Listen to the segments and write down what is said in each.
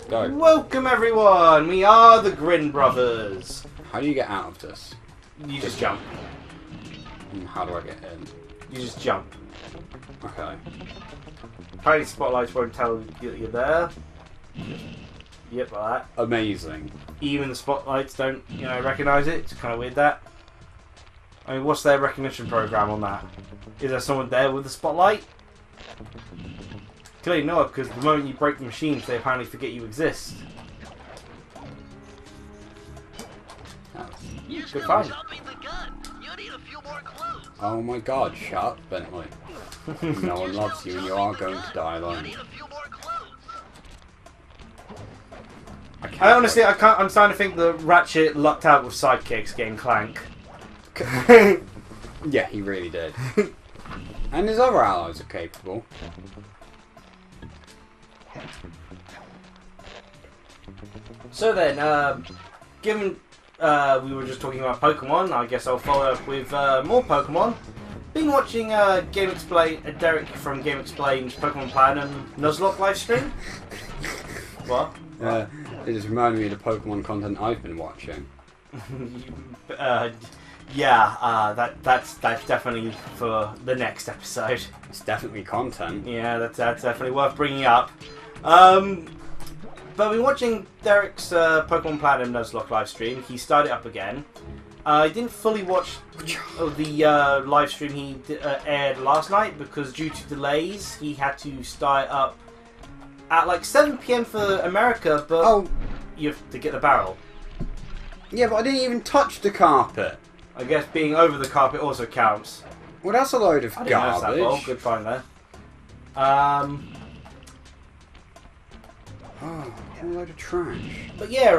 go. Welcome everyone, we are the Grin brothers. How do you get out of this? You just jump. How do I get in? You just jump. Okay. Apparently spotlights won't tell you that you're there. Yep, like that. Amazing. Even the spotlights don't, recognise it. It's kind of weird that. I mean, what's their recognition program on that? Is there someone there with the spotlight? Clearly not, because the moment you break the machines, they apparently forget you exist. Good find. Oh my god, shut up, Bentley. No one loves you and you are going to die alone. I'm starting to think that Ratchet lucked out with sidekicks getting Clank. Yeah, he really did. And his other allies are capable. So then, given we were just talking about Pokemon, I guess I'll follow up with more Pokemon. Been watching GameXplain, Derek from GameXplain's Pokemon Platinum Nuzlocke livestream. What? It just reminded me of the Pokemon content I've been watching. That's definitely for the next episode. It's definitely content. Yeah, that's definitely worth bringing up. But I've been watching Derek's Pokemon Platinum Nuzlocke live stream. He started up again. I didn't fully watch the live stream he aired last night because due to delays he had to start up at like 7 PM for America, but you have to get the barrel. Yeah, but I didn't even touch the carpet. I guess being over the carpet also counts. Well, that's a load of I didn't notice that. Well, good find there. Oh, a load of trash. But yeah,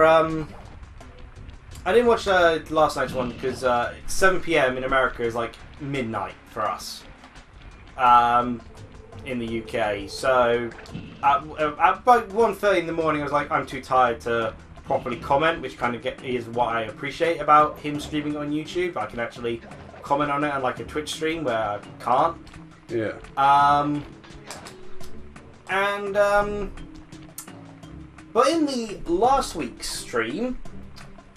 I didn't watch last night's one because 7 PM in America is like midnight for us. In the UK, so at about 1:30 in the morning, I was like, I'm too tired to properly comment, which kind of is what I appreciate about him streaming on YouTube. I can actually comment on it unlike a Twitch stream where I can't. Yeah. But in the last week's stream,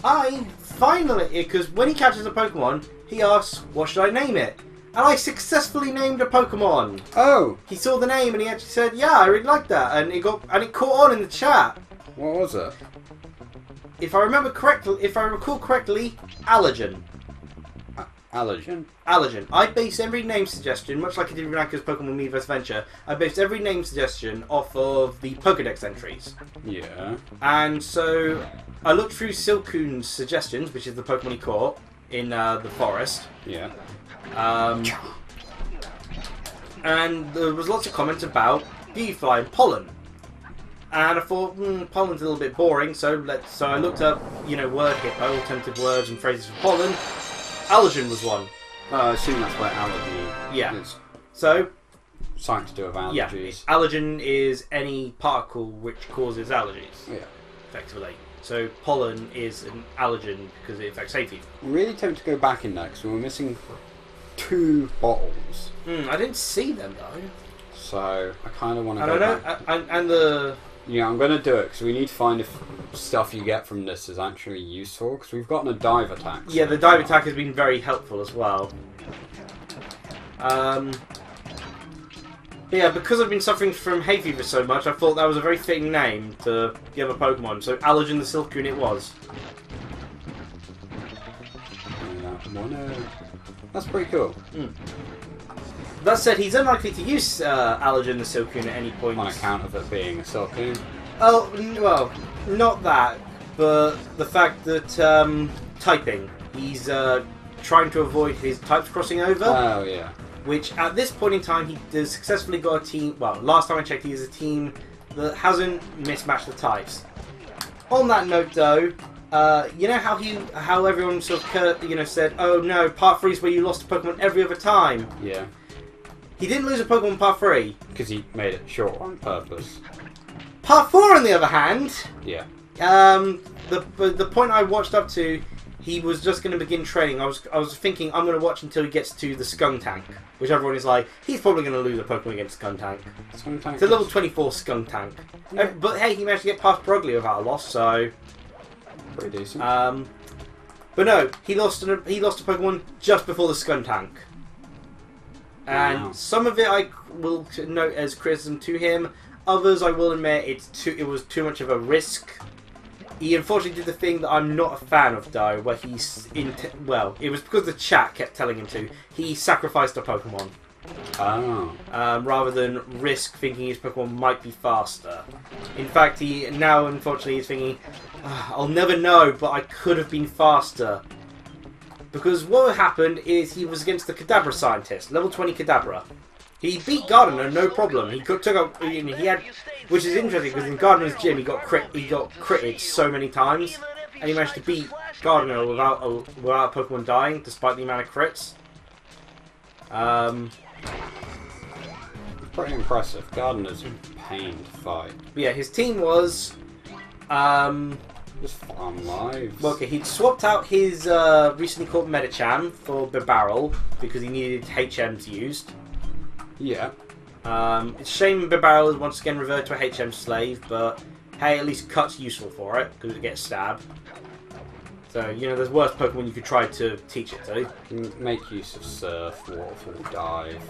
I finally, because when he catches a Pokemon, he asks, what should I name it? And I successfully named a Pokemon. Oh! He saw the name and he actually said, yeah, I really like that. And it caught on in the chat. What was it? If I remember correctly, if I recall correctly, Allergen. Allergen? Allergen. I based every name suggestion, much like I did with Ranker's Pokemon Miiverse Venture, I based every name suggestion off of the Pokedex entries. Yeah. And so I looked through Silcoon's suggestions, which is the Pokemon he caught in the forest. Yeah. And there was lots of comments about Beefly and Pollen. And I thought, Pollen's a little bit boring, so I looked up, word hippo, alternative words and phrases for pollen. Allergen was one. I assume that's where allergy is. So, something to do with allergies. Yeah, allergen is any particle which causes allergies. Yeah. Effectively. So pollen is an allergen because it affects hay fever. I'm really tempted to go back in there because we're missing 2 bottles. I didn't see them though. So I kind of want to go back. Yeah, I'm going to do it because we need to find if stuff you get from this is actually useful because we've gotten a dive attack. Yeah, the dive attack has been very helpful as well. But yeah, because I've been suffering from hay fever so much, I thought that was a very fitting name to give a Pokemon. So Allergen the Silcoon it was. That's pretty cool. That said, he's unlikely to use Allergen the Silcoon at any point. On account of it being a Silcoon? Oh, well, not that, but the fact that typing. He's trying to avoid his types crossing over. Oh, yeah. Which, at this point in time, he has successfully got a team... Well, last time I checked, he has a team that hasn't mismatched the types. On that note, though, you know how everyone sort of said, oh no, part 3 is where you lost a Pokemon every other time? Yeah. He didn't lose a Pokemon part 3. Because he made it short on purpose. Part 4, on the other hand... Yeah. The point I watched up to, he was just going to begin training. I was thinking I'm going to watch until he gets to the Skuntank, which everyone is like, he's probably going to lose a Pokemon against Skuntank. It's a level 24 Skuntank. Yeah. But hey, he managed to get past Broglie without a loss, so pretty decent. But no, he lost a Pokemon just before the Skuntank. And some of it I will note as criticism to him. Others I will admit it was too much of a risk. He unfortunately did the thing that I'm not a fan of, though, where it was because the chat kept telling him to. He sacrificed a Pokemon. Oh. Rather than risk thinking his Pokemon might be faster. In fact, he now unfortunately is thinking, I'll never know, but I could have been faster. Because what happened is he was against the Kadabra scientist, level 20 Kadabra. He beat Gardener, no problem. He took out, which is interesting because in Gardener's gym he got critted so many times, and he managed to beat Gardener without a Pokemon dying, despite the amount of crits. Pretty impressive. Gardener's a pain to fight. But yeah, his team was just farm lives. Well, okay, he'd swapped out his recently caught Medicham for Bibarel because he needed HMs used. Yeah. It's a shame Bibarel is once again reverted to a HM slave, but hey, at least Cut's useful for it because it gets stabbed. So, there's worse Pokemon you could try to teach it to. Make use of Surf, Waterfall, Dive.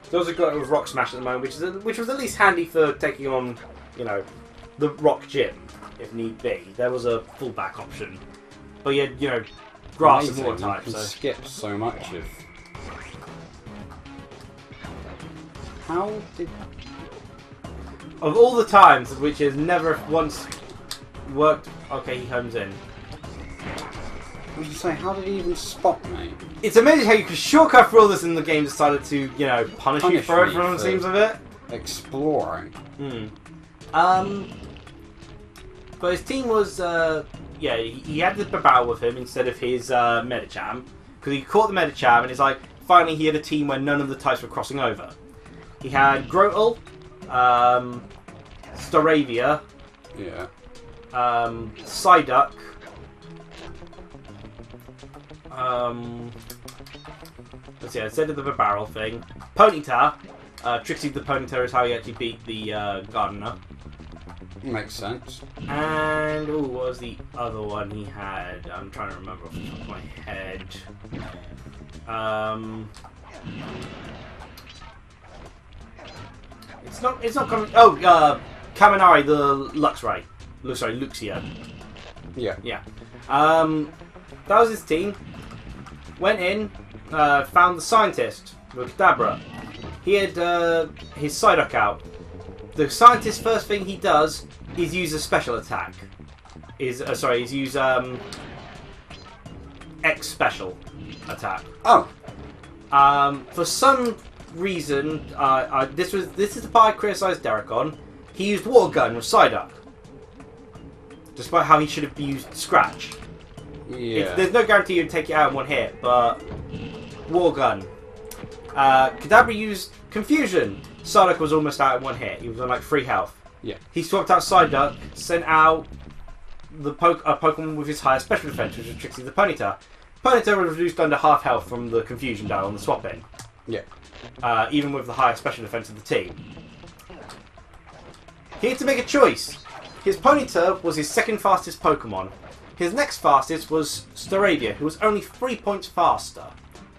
So also got it with Rock Smash at the moment, which was at least handy for taking on, the Rock Gym, if need be. There was a fullback option. But yeah, Grass and Water type. You can skip so much of... How did... Of all the times which has never once worked... Okay, he homes in. I was just saying, how did he even spot me? It's amazing how you could shortcut through all this and the game decided to, punish you for it from the seams of it. Exploring. But his team was, he had the Bibarel with him instead of his Medicham. Because he caught the Medicham and it's like, finally he had a team where none of the types were crossing over. He had Grotle, Staravia, Psyduck, let's see, I said the Bibarel thing. Ponyta, Trixie the Ponyta is how he actually beat the Gardener. Makes sense. And, what was the other one he had? I'm trying to remember off the top of my head. It's not coming. Oh, Kaminari, the Luxray. Sorry, Luxia. Yeah. Yeah. That was his team. Went in, found the scientist with Kadabra. He had his Psyduck out. The scientist's first thing he does is use a special attack. Is use X special attack. Oh. For some reason, this is the part I criticised Derek on. He used Water Gun with Psyduck, despite how he should have used Scratch. Yeah. There's no guarantee you'd take it out in one hit, but Water Gun. Kadabra used Confusion. Psyduck was almost out in one hit. He was on like 3 health. Yeah. He swapped out Psyduck, sent out the Pokemon with his highest special defense, which was Trixie the Ponyta. Ponyta was reduced under half health from the Confusion dial on the swap-in. Yeah. Even with the highest special defense of the team. He had to make a choice. His Ponyta was his second fastest Pokemon. His next fastest was Staravia, who was only 3 points faster.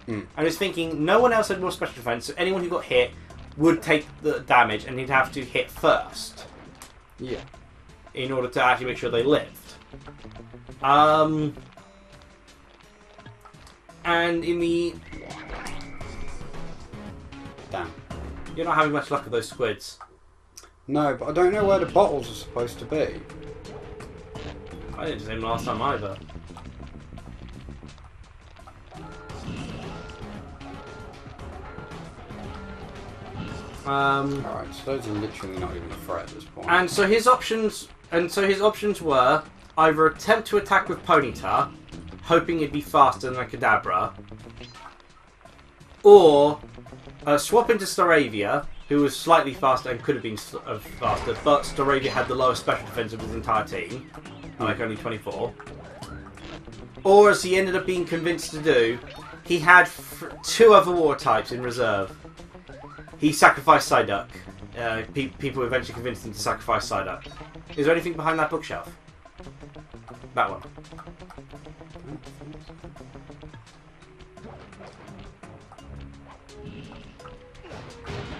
And he was thinking no one else had more special defense, so anyone who got hit would take the damage and he'd have to hit first. Yeah. In order to actually make sure they lived. And in the... Damn. You're not having much luck with those squids. No, but I don't know where the bottles are supposed to be. I didn't see him last time either. Alright, so those are literally not even a threat at this point. And so his options were either attempt to attack with Ponyta, hoping it'd be faster than a Kadabra, or swap into Staravia, who was slightly faster and could have been faster, but Staravia had the lowest special defense of his entire team, like only 24. or as he ended up being convinced to do, he had 2 other water types in reserve. He sacrificed Psyduck. People eventually convinced him to sacrifice Psyduck. Is there anything behind that bookshelf? That one.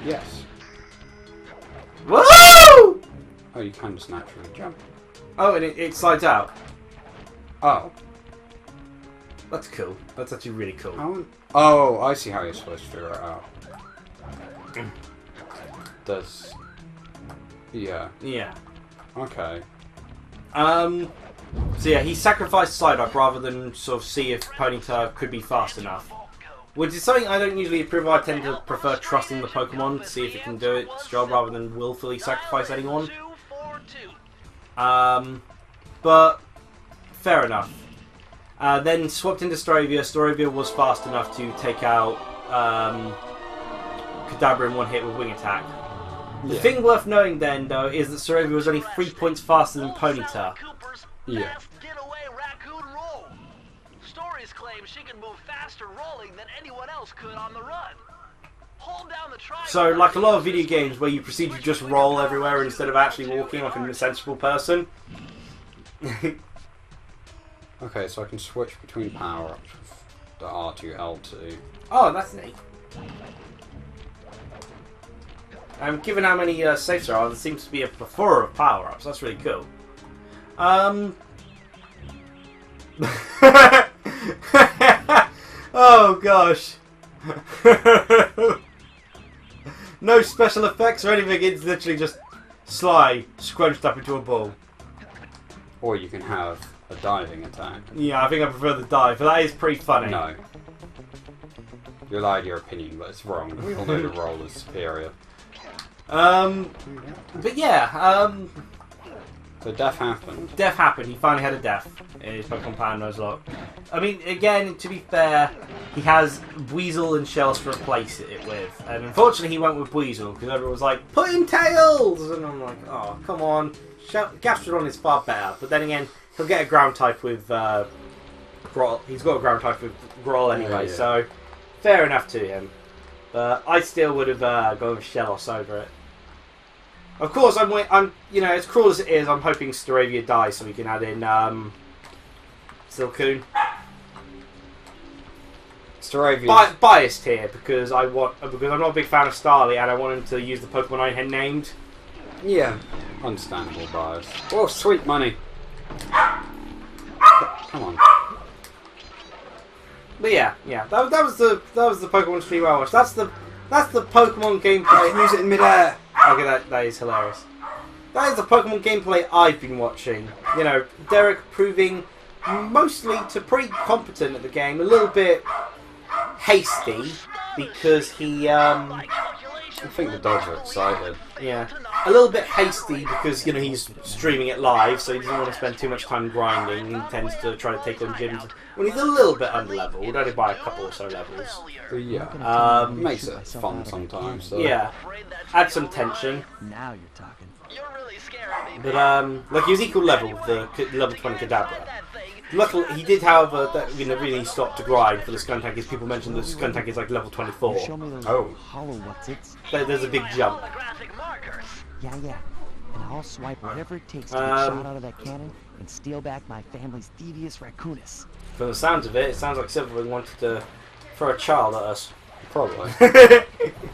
Yes. Woo! Oh, you can just naturally jump. Oh, and it slides out. Oh. That's cool. That's actually really cool. Oh, I see how you're supposed to figure it out. Does... Yeah. Yeah. Okay. So yeah, he sacrificed Psyduck rather than sort of see if Ponyta could be fast enough. Which is something I don't usually approve of. I tend to prefer trusting the Pokemon to see if it can do its job rather than willfully sacrifice anyone. But fair enough. Then swapped into Staravia. Staravia was fast enough to take out Kadabra in one hit with Wing Attack. The thing worth knowing then, though, is that Staravia was only 3 points faster than Ponyta. Yeah. Stories claim she can move faster rolling than anyone else could on the run. Hold down the triangle. So, like a lot of video games where you proceed to just roll everywhere instead of actually walking like a sensible person. Okay, so I can switch between power-ups with the R2, L2. Oh, that's neat. Given how many safes there are, there seems to be a plethora of power-ups. That's really cool. Oh gosh. No special effects or anything, it's literally just Sly scrunched up into a ball. Or you can have a diving attack. Yeah, I think I prefer the dive, but that is pretty funny. No. You're allowed your opinion, but it's wrong. We all know the roll is superior. But yeah, So death happened. Death happened. He finally had a death in his Pokemon Plan Nuzlocke. I mean, again, to be fair, he has Weasel and Shells to replace it with. And unfortunately, he went with Weasel because everyone was like, put in Tails! And I'm like, oh, come on. Gastrodon is far better. But then again, he'll get a ground type with Growl. He's got a ground type with Growl anyway, yeah. So fair enough to him. But I still would have gone with Shellos over it. Of course, I'm you know, as cruel as it is, I'm hoping Staravia dies so we can add in Silcoon. Staravia. Biased here because I'm not a big fan of Starly and I want him to use the Pokemon I had named. Yeah, understandable bias. Oh, sweet money. Come on. But yeah, that was the Pokemon stream I watched. That's the Pokemon gameplay. Use it in midair. Okay, that is hilarious. That is the Pokemon gameplay I've been watching. You know, Derek proving mostly to pretty competent at the game, a little bit hasty because he I think the dogs are excited. yeah, a little bit hasty because, you know, he's streaming it live, so he doesn't want to spend too much time grinding. He tends to try to take on gyms when he's a little bit underleveled, only by a couple or so levels. Yeah, makes it fun sometimes. So. Yeah, add some tension. Now you're talking. You're really scaring me. But like he was equal level with the level 20 Kadabra. Luckily, he did, however, that really stopped to grind for the Skuntank, as people mentioned the Skuntank is like level 24. Show me those Oh. hollow what's-its. There's a big jump. Holographic markers. Yeah. And I'll swipe whatever it takes to get shot out of that cannon and steal back my family's Thievius Raccoonus. From the sounds of it sounds like Silverwing wanted to throw a child at us. Probably.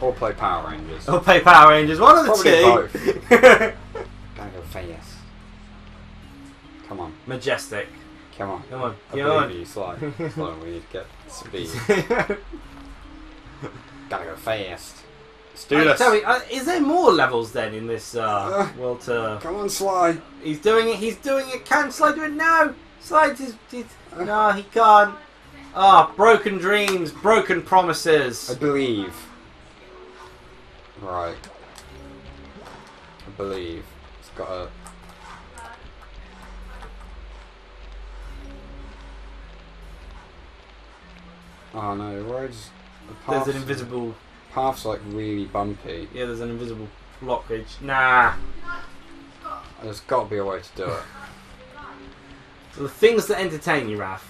Or play Power Rangers. Or play Power Rangers, one of the Probably two. both. Gotta go fast. Come on. Majestic. Come on. Come on. I believe you, Sly. Slow, we need to get speed. Gotta go fast. Let's do this. Tell me, is there more levels then in this world to... Come on, Sly. He's doing it, Can Sly do it now? Sly no, he can't. Broken dreams, broken promises. I believe. Right. I believe. It's got a... Oh no, roads... There's an invisible... Path's like really bumpy. Yeah, there's an invisible blockage. Nah. There's got to be a way to do it. So the things that entertain you, Raph.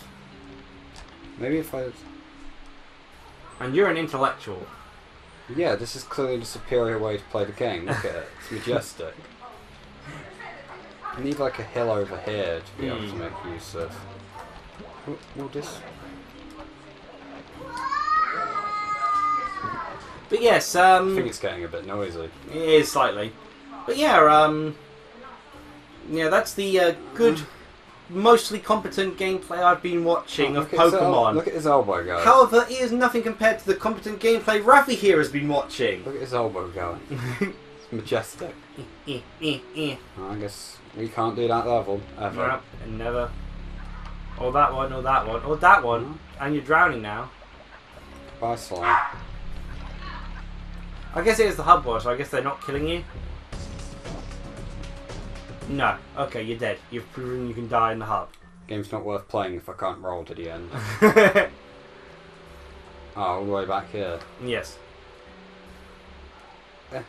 Maybe if I... And you're an intellectual. Yeah, this is clearly the superior way to play the game. Look at it. It's majestic. I need like a hill over here to be able to make use of. Will this... But yes, I think it's getting a bit noisy. It is slightly. But yeah, yeah, that's the good, mostly competent gameplay I've been watching of Pokemon. Look at his elbow going. However, it is nothing compared to the competent gameplay Rafi here has been watching. Look at his elbow going. It's majestic. I guess we can't do that level, ever. Nope, never. Or that one, or that one, or that one. And you're drowning now. Bye, Sly. I guess it is the hub war, so I guess they're not killing you. No. Okay, you're dead. You've proven you can die in the hub. Game's not worth playing if I can't roll to the end. Oh, all the way back here. Yes. Eh.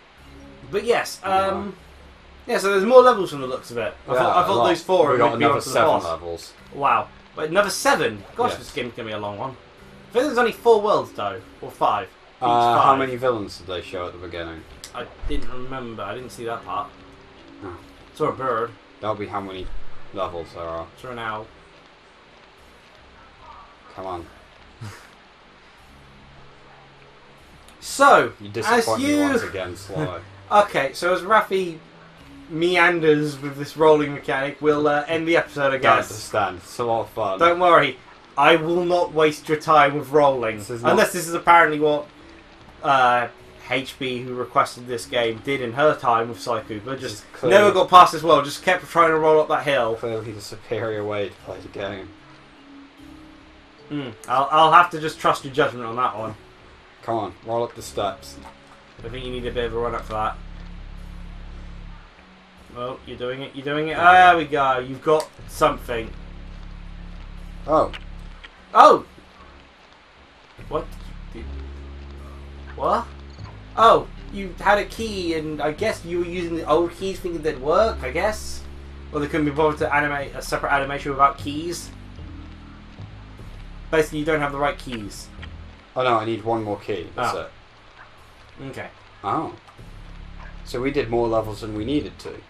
But yes, yeah, so there's more levels from the looks of it. I thought those 4 we got would be another onto the 7 boss. levels. Wow. But another 7? Gosh, Yes. this game's going to be a long one. I think there's only 4 worlds, though. Or 5. Each 5. How many villains did they show at the beginning? I didn't remember. I didn't see that part. Oh. Saw a bird. That'll be how many levels there are. Saw an owl. Come on. So, You disappoint as me you... once again, Sly. Okay, so as Rafi meanders with this rolling mechanic, we'll end the episode, I I guess. understand. It's a lot of fun. Don't worry, I will not waste your time with rolling. Unless this is apparently what HB, who requested this game, did in her time with Sly Cooper. Just never got past this world, just kept trying to roll up that hill. Clearly the superior way to play the game. I'll have to just trust your judgment on that one. Come on, roll up the steps. I think you need a bit of a run up for that. Oh, you're doing it, There we go, you've got something. Oh. Oh! What? What? Oh, you had a key and I guess you were using the old keys thinking they'd work, I guess? Or they couldn't be bothered to animate a separate animation without keys? Basically, you don't have the right keys. Oh no, I need one more key. That's it. Okay. Oh. So we did more levels than we needed to.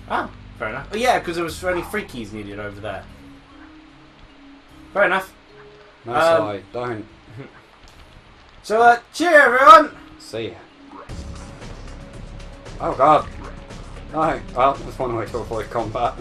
Oh, fair enough. Oh yeah, because there was only 3 keys needed over there. Fair enough. No, Sly, don't. So, cheer everyone! See ya. Oh god. No. Well, there's one way to avoid combat.